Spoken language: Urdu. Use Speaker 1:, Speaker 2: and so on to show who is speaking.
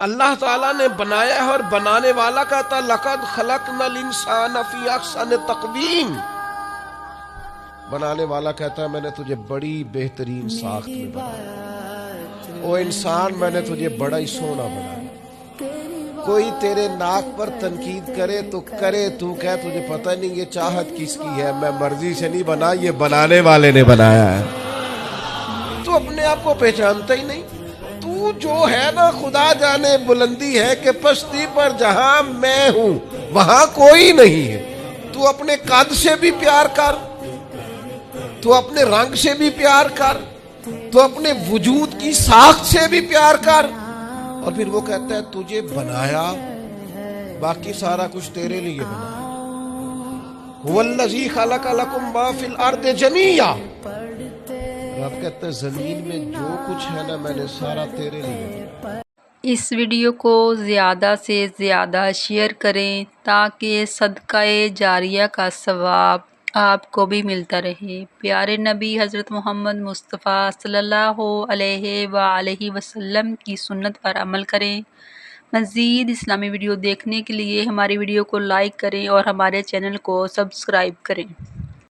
Speaker 1: اللہ تعالیٰ نے بنایا ہے اور بنانے والا کہتا لقد خلقنا الانسان فی احسن تقویم. بنانے والا کہتا ہے میں نے تجھے بڑی بہترین ساخت میں بنایا. او انسان میں نے تجھے بڑا ہی سونا بنایا. کوئی تیرے ناک پر تنقید کرے تو کرے، تو کہہ تجھے پتہ نہیں یہ چاہت کس کی ہے، میں مرضی سے نہیں بنا، یہ بنانے والے نے بنایا ہے. تو اپنے آپ کو پہچانتا ہی نہیں. تو جو ہے نا خدا جانے بلندی ہے کہ پستی پر جہاں میں ہوں وہاں کوئی نہیں ہے. تو اپنے قد سے بھی پیار کر، تو اپنے رنگ سے بھی پیار کر، تو اپنے وجود کی ساخت سے بھی پیار کر. اور پھر وہ کہتا ہے تجھے بنایا، باقی سارا کچھ تیرے لیے بنایا. وَالَّذِي خَلَقَ لَكُم مَّا فِي الْأَرْضِ جَمِيعًا. رب کہتا ہے زمین میں جو کچھ ہے نا میں نے سارا تیرے لیے.
Speaker 2: اس ویڈیو کو زیادہ سے زیادہ شیئر کریں تاکہ صدقہ جاریہ کا ثواب آپ کو بھی ملتا رہے. پیارے نبی حضرت محمد مصطفیٰ صلی اللہ علیہ وآلہ وسلم کی سنت پر عمل کریں. مزید اسلامی ویڈیو دیکھنے کے لیے ہماری ویڈیو کو لائک کریں اور ہمارے چینل کو سبسکرائب کریں.